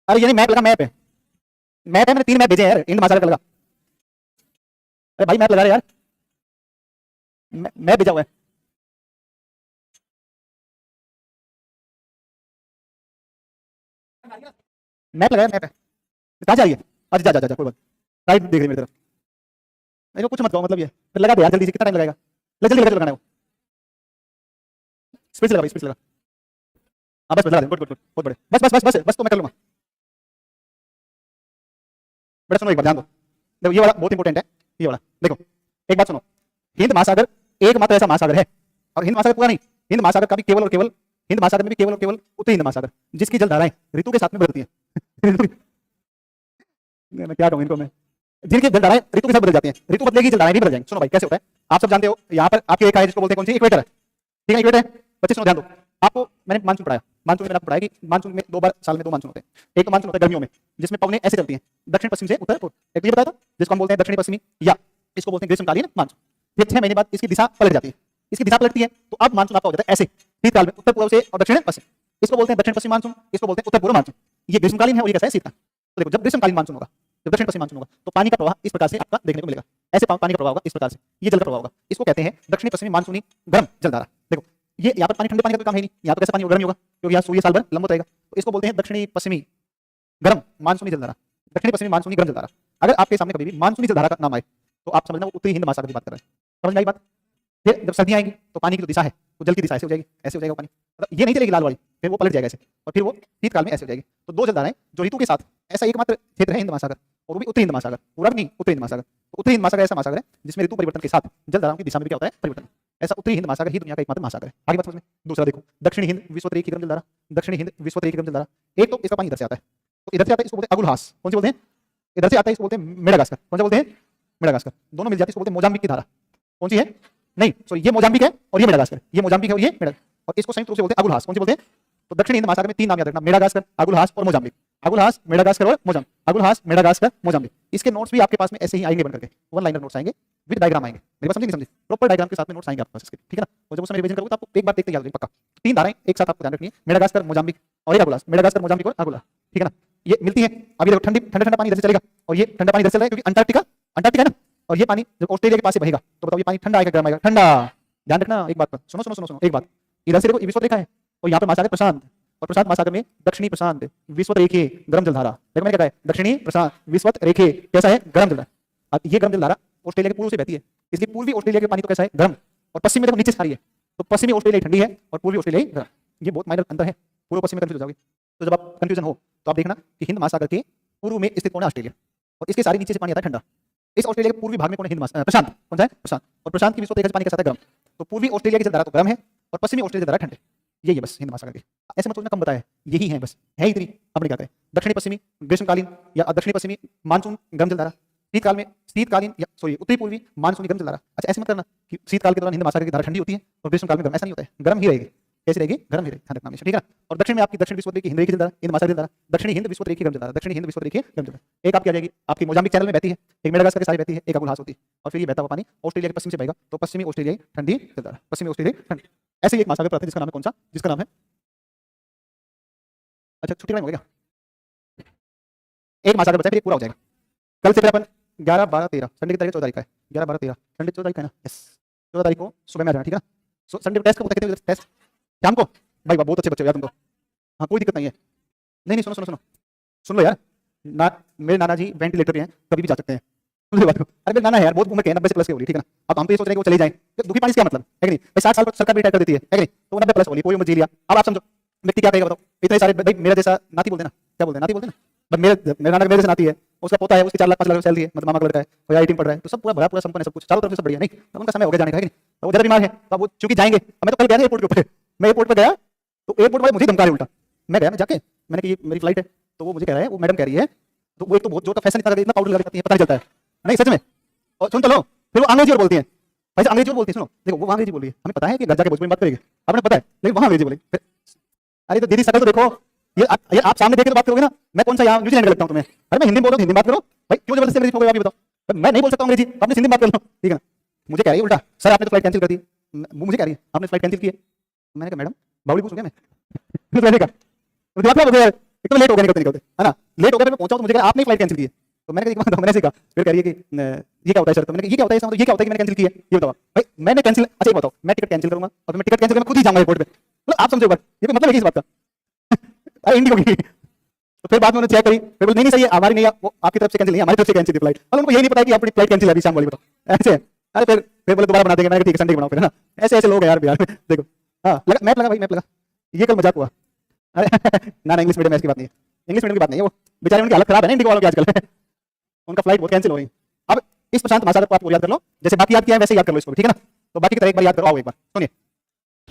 [SPEAKER 1] अरे ये नहीं मैप लगा, मैप है, मैप है, मैंने 3 मैप भेजे हैं यार, हिंद महासागर का लगा। अरे भाई मैप लगा रहे यार, मैप भेजा हुआ है। मैप लगाया, मैप है, कहाँ जा रही है? अच्छा जा जा जा, कोई बात, राइट देख रही मेरी तरफ, नहीं कुछ मत कहो, मतलब ये फिर लगा दे यार जल्दी से, कितना टाइम लगाएगा? ले जल्दी लगा, लगाना है वो, स्पीड से लगा भाई, स्पीड से लगा, हाँ बस लगा दे, गुड गुड गुड, बहुत बड़े, बस बस बस बस बस तो मैं कर लूंगा। बेटा सुनो एक बात ध्यान दो, देखो ये वाला बहुत इंपॉर्टेंट है, ये वाला देखो, एक बात सुनो, हिंद महासागर एकमात्र ऐसा महासागर है, और हिंद महासागर पूरा नहीं, हिंद महासागर का भी केवल और केवल, हिंद महासागर में भी केवल और केवल उत्तरी हिंद महासागर, जिसकी जलधाराएं ऋतु के साथ में बदलती हैं मैं क्या कहूं इनको मैं, जिनकी जलधाराएं ऋतु के साथ बदल जाती हैं, ऋतु बदलेगी जलधाराएं भी बदल जाएंगी। सुनो भाई कैसे होता है, आप सब जानते हो, यहाँ पर आपकी एक है जिसको बोलते हैं कौन सी, इक्वेटर है, ठीक है इक्वेटर है। बच्चे सुनो ध्यान दो, आपको मैंने मानसून पढ़ाया, मानसून में मैंने आपको पढ़ाया कि मानसून में 2 बार साल में 2 मानसून होते हैं। एक तो मानसून होता है गर्मियों में, जिसमें पवनें ऐसे चलती हैं दक्षिण पश्चिम से उत्तर पूर्व, एक तो ये बताया था जिसको हम बोलते हैं दक्षिणी पश्चिमी, या इसको बोलते हैं ग्रीष्मकालीन मानसून। ये 6 महीने बाद इसकी दिशा पलट जाती है, इसकी दिशा पलटती है तो अब मानसून आपका हो जाता है ऐसे शीतकाल में, उत्तर पूर्व से और दक्षिण पश्चिम, इसको बोलते हैं दक्षिण पश्चिम मानसून, इसको बोलते हैं उत्तर पूर्व मानसून। ये ग्रीष्मकालीन है और ये कैसा है, शीतकाल। तो देखो जब ग्रीष्मकालीन मानसून होगा, जब दक्षिण पश्चिम मानसून होगा, तो पानी का प्रवाह इस प्रकार से आपका देखने को मिलेगा, ऐसे पानी का प्रवाह होगा इस प्रकार से, ये जल का प्रवाह होगा, इसको कहते हैं दक्षिणी पश्चिमी मानसूनी गर्म जलधारा। देखो ये यहाँ पर पानी ठंडे पानी का कोई काम है नहीं, यहाँ तो कैसे पानी गर्म होगा क्योंकि यहाँ सूर्य साल भर लंबवत रहेगा, तो इसको बोलते हैं दक्षिणी पश्चिमी गर्म मानसूनी जलधारा, दक्षिणी पश्चिमी मानसूनी गर्म जलधारा। अगर आपके सामने कभी भी मानसूनी जलधारा का नाम आए तो आप समझना वो उत्तरी हिंद महासागर की बात कर रहे हैं, समझ में आई बात? फिर जब सर्दियां आएंगी तो पानी की जो दिशा है वो जल की दिशा ऐसे हो जाएगी, ऐसे हो जाएगा पानी, मतलब ये नहीं चलेगी लाल वाली, फिर वो पलट जाएगा ऐसे, और फिर वो शीतकाल में ऐसे हो जाएगी। तो 2 जलधाराएं जो ऋतु के साथ, ऐसा एकमात्र क्षेत्र है हिंद महासागर, और वो भी उत्तरी हिंद महासागर, पूरा नहीं उत्तरी हिंद महासागर। तो उत्तरी हिंद महासागर ऐसा महासागर है जिसमें ऋतु परिवर्तन के साथ जलधाराओं की दिशा में क्या होता है, परिवर्तन। ऐसा उत्तरी हिंद महासागर ही दुनिया का एकमात्र महासागर है। आगे बात समझ में। दूसरा देखो, दक्षिणी हिंद विश्वोत्तरी गर्म जलधारा, दक्षिणी हिंद विश्वोत्तरी गर्म जलधारा। एक तो इसका पानी इधर से आता है, तो इधर से आता है, इसको बोलते हैं अगुलहास, कौन सी बोलते हैं? इधर से आता है, इसको बोलते हैं मेडागास्कर, कौन सा बोलते हैं? मेडागास्कर। दोनों मिल जाती है, इसको बोलते हैं मोजाम्बिक की धारा। कौन सी है? नहीं सॉरी, ये मोजाम्बिक है और ये मेडागास्कर, ये मोजाम्बिक है और ये मेडागास्कर, और इसको संयुक्त रूप से बोलते हैं अगुलहास। कौन सी बोलते हैं? तो दक्षिण हिंद महासागर में 3 नाम याद रखना, मेडागास्कर, अगुलहास और मोजाम्बिक। अगुलहास, मेडागास्कर और मोजाम्बिक, अगुलहास, मेडागास्कर, मोजाम्बिक। इसके नोट्स भी आपके पास में ऐसे ही आएंगे बन करके, 1 लाइनर नोट्स आएंगे विद डायग्राम आएंगे। मेरी बात समझे नहीं समझे? प्रॉपर डायग्राम के साथ में नोट्स आएंगे आपके पास इसके, ठीक है ना। और जब उसमें रिवीजन करोगे तो आपको एक बार देखते याद रहेगी पक्का। 3 धाराएं एक साथ आपको ध्यान रखनी है, मेडागास्कर, मोजाम्बिक और ये अगुलहास, मेडागास्कर, मोजाम्बिक और अगुलहास, ठीक है ना। ये मिलती है। अभी देखो ठंडा ठंडा पानी इधर से चलेगा और ये ठंडा पानी इधर से चल रहा है क्योंकि अंटार्कटिका है ना, और ये पानी जब ऑस्ट्रेलिया के पास से बहेगा तो बताओ ये पानी ठंडा आएगा गर्म आएगा? ठंडा। ध्यान रखना एक बात पर, सुनो सुनो सुनो सुनो एक बात, इधर से देखो विश्व रेखा है और यहाँ पे महासागर प्रशांत, और प्रशांत महासागर में दक्षिणी प्रशांत विश्वत रेखीय गर्म जलधारा। देखो मैंने क्या कहा है, दक्षिणी प्रशांत विश्वत रेखीय कैसा है, गर्म जलधारा। अब ये गर्म जलधारा ऑस्ट्रेलिया के पूर्व से बहती है, इसलिए पूर्वी ऑस्ट्रेलिया के पानी तो कैसा है, गर्म, और पश्चिम में देखो नीचे से आ रही है, तो पश्चिमी ऑस्ट्रेलिया ठंडी है और पूर्वी ऑस्ट्रेलिया गर्म। ये बहुत माइनर अंतर है, पूर्व पश्चिम में कंफ्यूज हो जाओगे। तो जब आप कंफ्यूजन हो तो आप देखना कि हिंद महासागर के पूर्व में स्थित कौन है, ऑस्ट्रेलिया, और इसके सारे नीचे से पानी आता है ठंडा। इस ऑस्ट्रेलिया के पूर्वी भाग में कौन है, हिंद महासागर, प्रशांत, कौन सा है, प्रशांत, और प्रशांत की विश्व रेखा से पानी कैसा आता है, गर्म। तो पूर्वी ऑस्ट्रेलिया की जलधारा तो गर्म है और पश्चिमी ऑस्ट्रेलिया की जलधारा ठंडे। यही है बस हिंद महासागर की, ऐसे मत सोचना कम बताया, यही है बस, है इतनी। अपने क्या करें, दक्षिणी पश्चिमी ग्रीष्मकालीन या दक्षिणी पश्चिमी मानसून गर्म जलधारा, शीतकाल में शीतकालीन या सॉरी उत्तरी पूर्वी मानसूनी गर्म जलधारा। अच्छा ऐसे मत करना कि शीतकाल के दौरान हिंद महासागर की धारा ठंडी होती है और ग्रीष्मकाल में गर्म, ऐसा नहीं होता है, गर्म ही रहेगी। कैसे रहेगी, गर्म ही रहेगी, ध्यान रखना हमेशा, ठीक है ना। और दक्षिण में आपकी दक्षिण विश्व की हिंद रेखी जलधारा, हिंद महासागर जलधारा, दक्षिणी हिंद विश्व रेखी गर्म जलधारा, दक्षिणी हिंद विश्व रेखी गर्म जलधारा। एक आपकी आ जाएगी आपकी मोजाम्बिक चैनल में बहती है, एक मेडागास्कर के साथ बहती है, एक अबुल हास होती है, और फिर ये बहता हुआ पानी ऑस्ट्रेलिया के पश्चिम से बहेगा, तो पश्चिमी ऑस्ट्रेलिया ठंडी जलधारा, पश्चिमी ऑस्ट्रेलिया ठंडी। ऐसे ही एक महासागर आता है जिसका नाम है कौन सा, जिसका नाम है, अच्छा छुट्टी टाइम हो गया, एक महासागर बचा है फिर पूरा हो जाएगा। कल से फिर अपन 11, 12, 13 संडे की तारीख 14 तारीख का है, 11, 12, 13 संडे 14 तारीख का है ना, यस 14 तारीख को सुबह में आ जाना, ठीक है ना। सो संडे टेस्ट कब होता है, कहते हैं टेस्ट शाम को, भाई बहुत अच्छे बच्चे हो यार तुम तो, हाँ कोई दिक्कत नहीं है। नहीं नहीं सुनो सुनो सुनो सुन लो यार, ना मेरे नाना जी वेंटिलेटर पे हैं, कभी भी जा सकते हैं, सुन लो बात को। अरे मेरे नाना है यार बहुत उम्र के हैं, 90 से प्लस के होली, ठीक है ना। अब हम तो ये सोच रहे हैं कि वो चले जाएं, तो दुखी पानी से क्या मतलब है कि नहीं भाई, 60 साल पर सरकार भी रिटायर कर देती है कि नहीं, तो 90 प्लस होली कोई उम्र जी लिया। अब आप समझो व्यक्ति क्या कहेगा बताओ, इतने सारे भाई मेरा जैसा नाती बोलते हैं ना, क्या बोलते हैं, नाती बोलते हैं ना, मेरा नाना मेरे जैसा नाती है, उसका पोता है, उसकी 4 लाख 5 लाख सैलरी है, मतलब मामा का लड़का है, वो आईआईटी में पढ़ रहा है, तो सब पूरा भरा पूरा संपन्न है, सब कुछ चारों तरफ से सब बढ़िया, नहीं तो उनका समय हो गया जाने का, नहीं तो वो जरा बीमार है, तो वो चूंकि जाएंगे। अब मैं तो कल गया एयरपोर्ट के ऊपर, मैं एयरपोर्ट पर गया तो एयरपोर्ट वाले मुझे धमका रहे उल्टा, मैं गया, मैं जाके मैंने कि ये मेरी फ्लाइट है, तो वो मुझे कह रहा है, वो मैडम कह रही है, तो वो एक तो बहुत जोर का फैशन इतना पाउडर लगा देती है, पता नहीं चलता है, नहीं सच में। और सुन तो लो, फिर वो अंग्रेजी और बोलती है, भाई अंग्रेजी और बोलती है, सुनो देखो वो अंग्रेजी बोल रही है, हमें पता है कि घर जाके भोजपुरी में बात करेगी, आपने पता है, लेकिन वहां अंग्रेजी बोलेगी। अरे तो दीदी शक्ल तो देखो, ये आप सामने देख के तो बात करोगे ना, मैं कौन सा यहाँ न्यूजीलैंड का लगता हूँ तुम्हें, अरे मैं हिंदी बोल रहा हूँ, हिंदी बात करो भाई, क्यों जबरदस्ती अंग्रेजी हो गई, बताओ मैं नहीं बोल सकता अंग्रेजी, आपने हिंदी बात कर लो, ठीक है ना। मुझे कह रही है उल्टा, सर आपने तो फ्लाइट कैंसिल कर दी, वो मुझे कह रही है आपने फ्लाइट कैंसिल की है, मैंने कहा मैडम बावली पूछ गया मैं रहने का, दिमाग खराब हो गया, एक तो लेट हो गया निकलते निकलते, है ना, लेट हो गया, मैं पहुंचा तो मुझे कहा आपने फ्लाइट कैंसिल की है, तो मैंने कहा मैंने सीखा, फिर कह रही है कि ये क्या होता है सर, तो मैंने कहा ये क्या होता है, ये क्या होता है कि मैंने कैंसिल की है, ये बताओ भाई मैंने कैंसिल, अच्छा ये बताओ मैं टिकट कैंसिल करूंगा और मैं टिकट कैंसिल करके खुद ही जाऊंगा एयरपोर्ट पे, मतलब आप समझो बात, ये मतलब है इस बात का अरे इंडिगो की। तो फिर बाद में उन्होंने चेक करी, फिर बोले नहीं सही है, हमारी नहीं है, वो आपकी तरफ से कैंसिल नहीं, हमारी तरफ से कैंसिल थी फ्लाइट, और उनको ये नहीं पता कि अपनी फ्लाइट कैंसिल है अभी शाम वाली, बताओ ऐसे। अरे फिर बोले दोबारा बना देंगे, मैंने ठीक है संडे बनाओ फिर, है ना। ऐसे ऐसे लोग हैं यार बिहार में, देखो हाँ लगा मैप लगा भाई, मैप लगा, ये कल मजाक हुआ। अरे ना इंग्लिश मीडियम की बात नहीं है, इंग्लिश मीडियम की बात नहीं है, वो बेचारे उनकी हालत खराब है ना इंडिगो वालों की आजकल उनका फ्लाइट बहुत कैंसिल हो रही। अब इस प्रशांत महासागर को आप याद कर लो, जैसे बाकी याद किया है वैसे याद कर लो इसको, ठीक है ना। तो बाकी की तरह एक बार याद करो, आओ एक बार सुनिए,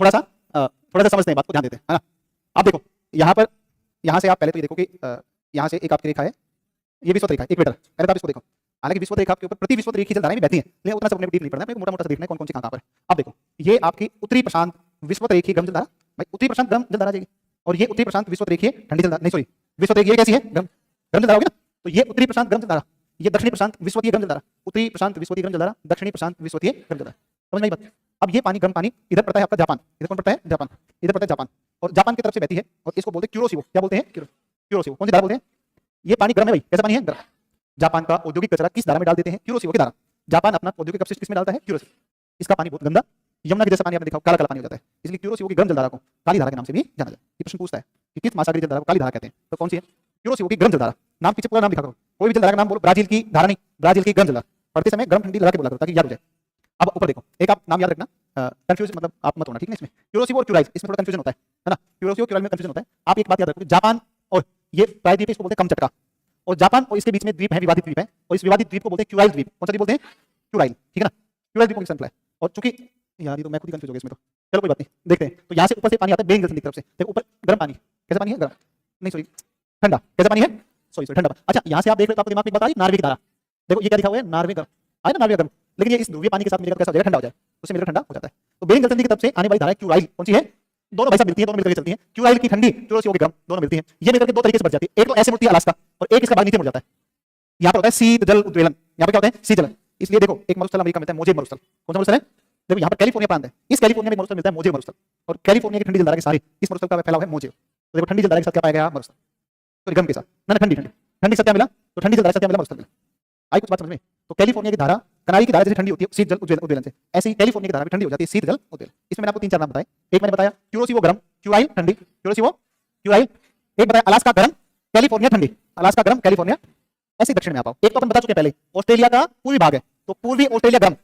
[SPEAKER 1] थोड़ा सा समझते हैं बात को, ध्यान देते हैं, है ना। आप देखो यहाँ से आप पहले तो ये देखो कि यहाँ से एक आपकी रेखा है, ये विश्व रेखा इक्वेटर, पहले तो आप इसको देखो, हालांकि विश्व रेखा के ऊपर प्रति विश्व रेखी जलधाराएं भी बहती हैं, लेकिन उतना सब डीप नहीं पड़ना है, मोटा मोटा सा देखना है कौन सी कहाँ पर। अब देखो ये आपकी उत्तरी प्रशांत विश्व रेखी गर्म जलधारा, भाई उत्तरी प्रशांत गर्म जलधारा जाएगी, और ये उत्तरी प्रशांत विश्व रेखी ठंडी जलधारा, नहीं सॉरी विश्व रेखी ये कैसी है, गर्म जलधारा होगी ना, तो ये उत्तरी प्रशांत गर्म जलधारा, ये दक्षिणी प्रशांत विश्वतीय गर्म जलधारा, उत्तरी प्रशांत विश्वतीय गर्म जलधारा, दक्षिणी प्रशांत विश्वतीय गर्म जलधारा, समझ में आई बात। अब ये पानी गर्म पानी इधर पड़ता है आपका जापान, इधर कौन पड़ता है, जापान, इधर पड़ता है जापान, और जापान की तरफ से बहती है, और इसको बोलते हैं क्यूरोसिवो, क्या बोलते हैं, क्यूरोसिवो, कौन सी धारा बोलते हैं, ये पानी गर्म है भाई, कैसा पानी है, गर्म। जापान का औद्योगिक कचरा किस धारा में डाल देते हैं, क्यूरोसिवो की धारा, जापान अपना औद्योगिक अपशिष्ट किस में डालता है, क्यूरोसिवो, इसका पानी बहुत गंदा यमुना के जैसा पानी आपने देखा काला काला पानी हो जाता है, इसलिए क्यूरोसिवो की गर्म जलधारा को काली धारा के नाम से भी जाना जाता है। ये प्रश्न पूछता है कि किस महासागरीय जलधारा को काली धारा कहते हैं, तो कौन सी है, क्यूरोसिवो की गर्म जलधारा, नाम पीछे पूरा नाम लिखा करो, कोई भी जलधारा का नाम बोलो, ब्राजील की धारा नहीं, ब्राजील की गर्म जलधारा, पढ़ते समय गर्म ठंडी लगा के बोला करो ताकि याद हो जाए। अब ऊपर देखो, एक आप नाम याद रखना, कंफ्यूज मतलब आप मत होना, ठीक है, इसमें क्यूरोसिवो और क्यूराइज इसमें थोड़ा कंफ्यूजन होता है ना, क्यूरोसिवो क्यूराइज में कंफ्यूजन होता है। आप एक बात याद रखो, जापान और ये प्रायद्वीप इसको बोलते हैं कमचटका, और जापान और इसके बीच में द्वीप है, विवादित द्वीप है, और इस विवादित द्वीप को बोलते हैं क्यूराइल द्वीप, कौन सा द्वीप बोलते हैं, क्यूराइल, ठीक है ना, क्यूराइल द्वीप को किसने है, और चूंकि यार ये तो मैं खुद ही कंफ्यूज हो गया इसमें, तो चलो कोई बात नहीं, देखते हैं। तो यहाँ से ऊपर से पानी आता है बेरिंग जलसंधि की तरफ से, देखो ऊपर गर्म पानी, कैसा पानी है, गर्म नहीं सॉरी ठंडा, कैसा पानी है, सॉरी ठंडा। अच्छा यहाँ से आप देख रहे हो, आपको दिमाग में एक बात आ रही, नार्वे की धारा, देखो ये क्या लिखा हुआ है, नार्वे गर्म, आया ना नार्वे गर्म, लेकिन ये इस ध्रुवीय पानी के साथ मिलकर कैसा हो जाएगा, ठंडा हो जाए, उससे मिलकर ठंडा हो जाता है। तो बेरिंग जलसंधि की तरफ से आने वाली धारा क्यूराइल, कौन सी है, दोनों भाई साहब मिलती है, दोनों मिलकर चलती है, क्यूराइल की ठंडी, क्यूरोसिवो की गर्म, दोनों मिलती है, ये मिलकर दो तरीके से बढ़ जाती है, एक तो ऐसे मुड़ती है अलास्का, और एक इसका भाग नीचे मुड़ जाता है, यहाँ पर होता है शीत जल उद्वेलन, यहाँ पर क्या होता है, शीत जल, इसलिए देखो एक मरुस्थल अमेरिका में मिलता है, मोजे मरुस्थल, कौन सा मरुस्थल है, देखो यहाँ पर कैलिफोर्निया प्रांत है, इस कैलिफोर्निया में मरुस्थल मिलता है मोजे मरुस्थल, और कैलिफोर्निया की ठंडी जलधारा के सारे इस मरुस्थल का फैलाव है मोजे, तो देखो ठंडी जलधारा के साथ क्या पाया गया, मरुस्थल, तो गर्म के साथ ना ठंडी ठंडी ठंडी सत्या मिला, तो ठंडी जलधारा सत्या मिला, मरुस्थल मिला, आई कुछ बात समझ में। तो कैलिफोर्निया की धारा कनारी की धारा जैसे ठंडी होती है शीत जल उद्वेलन से, ऐसे ही कैलिफोर्निया की धारा भी ठंडी हो जाती है शीत जल उद्वेलन। इसमें मैंने आपको 3-4 नाम बताए, एक मैंने बताया क्यूरोसिवो गर्म, क्यूराइल ठंडी, क्यूरोसिवो क्यूराइल, एक बताया अलास्का गर्म, कैलिफोर्निया ठंडी, अलास्का गर्म, कैलिफोर्निया। ऐसे दक्षिण में आप आओ, एक तो अपन बता चुके पहले, ऑस्ट्रेलिया का पूर्वी भाग है, तो पूर्वी ऑस्ट्रेलिया गर्म,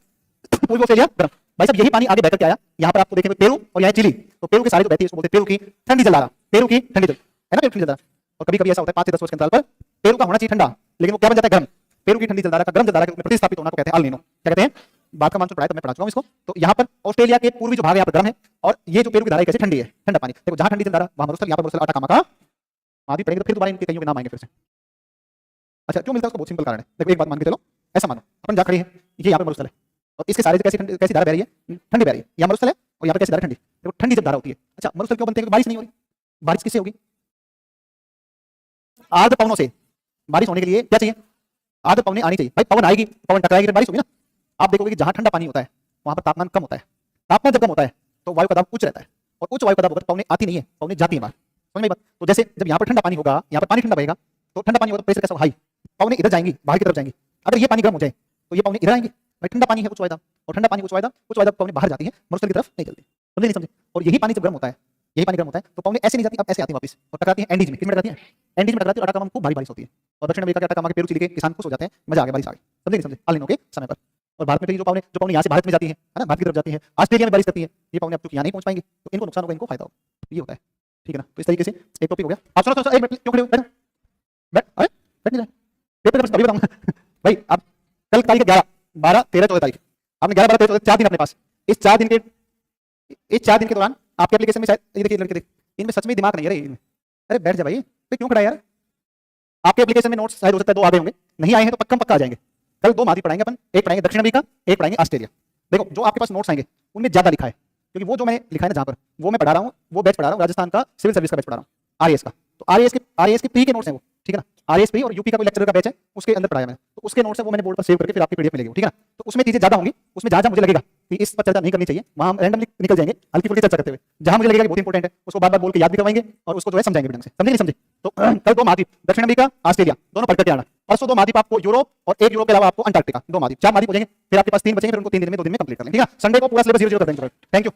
[SPEAKER 1] पूर्वी ऑस्ट्रेलिया गर्म। भाई साहब यही पानी आगे बहकर के आया, यहाँ पर आपको देखेंगे पेरू और यहाँ चिली, तो पेरू के सारे जो बहती है उसको बोलते हैं पेरू की ठंडी जलधारा, पेरू की ठंडी जल है ना, पेरू की ठंडी जलधारा। और कभी कभी ऐसा होता है 5 से 10 वर्ष के अंतराल पर पेरू का होना चाहिए ठंडा, लेकिन वो क्या बन जाता है गर्म। पेरू की ठंडी जलधारा का गर्म जलधारा के रूप में प्रतिस्थापित होना को कहते हैं अल नीनो। क्या कहते हैं, बात का मानसून पढ़ाया तो मैं पढ़ा चुका हूं इसको। तो यहाँ पर ऑस्ट्रेलिया के पूर्वी जो भाग है यहाँ पर गर्म है, और ये जो पेरू की धारा है कैसे ठंडी है, ठंडा पानी। देखो जहां ठंडी जलधारा वहां मरुस्थल, यहाँ पर मरुस्थल अटाकामा का मादी पड़ेंगे, तो फिर दोबारा इनके कईयों के नाम आएंगे फिर से। अच्छा क्यों मिलता है उसको बहुत सिंपल कारण है। देखो एक बात मान के चलो, ऐसा मानो अपन जा खड़े हैं, ये यहाँ पर मरुस्थल है और इसके सारे कैसी धारा बह रही है, ठंडी बह रही है। यहाँ मरुस्थल है और यहाँ पर कैसी धारा ठंडी। देखो ठंडी जब धारा होती है, अच्छा मरुस्थल क्यों बनते हैं, बारिश नहीं हो रही। बारिश किससे होगी, आर्द्र पवनों से। बारिश होने के लिए क्या चाहिए, आर्द्र पवनें आनी चाहिए। भाई पवन आएगी, पवन टकराएगी, फिर बारिश होगी ना। आप देखोगे कि जहां ठंडा पानी होता है वहां पर तापमान कम होता है। तापमान जब कम होता है तो वायु का दाब उच्च रहता है, और उच्च वायु का दाब होगा तो पवनें आती नहीं है, पवनें जाती है बाहर। समझ में बात। तो जैसे जब यहाँ पर ठंडा पानी होगा, यहाँ पर पानी ठंडा बहेगा, तो ठंडा पानी होगा तो प्रेशर कैसा हाई, पवनें इधर जाएंगी, बाहर की तरफ जाएंगी। अगर ये पानी गर्म हो जाए तो ये पवनें इधर आएंगी। भाई ठंडा पानी है उच्च वायु दाब, और ठंडा पानी उच्च वायु दाब पवनें बाहर जाती है, मरुस्थल की तरफ नहीं चलती। समझे नहीं समझे। और यही पानी जब गर्म होता है, यही पानी गर्म होता है तो पवनें ऐसे नहीं जाती, अब ऐसे आती है वापस और टकराती है एंडीज में। किसमें टकराती है, एंडीज में टकराती है। अटाकामा में खूब भारी बारिश होती है, और दक्षिण अमेरिका के अटाकामा के पेरू चिली के किसान खुश हो जाते हैं, मजा आ गया, बारिश आ गई। समझे नहीं समझे, अल नीनो के समय पर। और भारत में तो ये जो पवनें यहाँ से भारत में जाती है ना, भारत की तरफ जाती है, ऑस्ट्रेलिया में बारिश करती है, ये पवनें अब चूंकि यहाँ नहीं पहुंच पाएंगे तो इनको नुकसान होगा, इनको फायदा होगा। ये होता है, ठीक है ना। तो इस तरीके से एक टॉपिक हो गया। आप सुनो एक मिनट, क्यों खड़े हो, बैठो बैठ, अरे बैठ नहीं जाए, पेपर अभी बताऊंगा। भाई आप कल तारीख 11, 12, 13, 14 तारीख आपने 11, 12, 13, 14 4 दिन अपने पास। इस 4 दिन के दौरान आपके एप्लीकेशन में शायद ये देखिए लड़के, इनमें सच में दिमाग नहीं है रे। अरे बैठ जा भाई, क्यों खड़ा है यार। आपके एप्लीकेशन में नोट्स शायद हो सकता है 2 आ गए होंगे, नहीं आए हैं तो पक्का आ जाएंगे। कल 2 महाद्वीप पढ़ाएंगे अपन, एक पढ़ाएंगे दक्षिण अमेरिका, एक पढ़ाएंगे ऑस्ट्रेलिया। देखो जो आपके पास नोट्स आएंगे उनमें ज्यादा लिखा है, क्योंकि वो जो मैंने लिखा है ना जहां पर, वो मैं पढ़ा रहा हूँ, वो बैच पढ़ा रहा हूँ राजस्थान का सिविल सर्विस का बैच पढ़ा रहा हूँ, आरएएस का। तो आरएएस के प्री के नोट्स हैं वो, ठीक है ना। आरएएस प्री और यूपी का कोई लेक्चर का बैच है, उसके अंदर पढ़ाया मैंने, तो उसके नोट्स है वो मैंने बोर्ड पर सेव करके फिर आपकी पीडीएफ मिलेगी, ठीक है ना। तो उसमें चीजें ज्यादा होंगी, उसमें जहां मुझे लगेगा कि इस पर चर्चा नहीं करनी चाहिए, वहां हम रैंडमली निकल जाएंगे हल्की फुल्की चर्चा करते हुए। जहां मुझे लगेगा कि बहुत इंपॉर्टेंट है उसको बार बार बोल के याद भी करवाएंगे और उसको जो है समझाएंगे ढंग से। समझे नहीं समझे। तो कल 2 महाद्वीप दक्षिण अमेरिका, ऑस्ट्रेलिया दोनों पढ़ करके आना। परसों 2 महाद्वीप आपको यूरोप, और एक यूरोप के अलावा आपको अंटार्कटिका, 2 महाद्वीप, 4 महाद्वीप हो जाएंगे। फिर आपके पास 3 बचेंगे, फिर उनको 3 दिन में 2 दिन में कंप्लीट कर लेंगे, ठीक है। संडे को पूरा सिलेबस 0 0 कर देंगे। Thank you.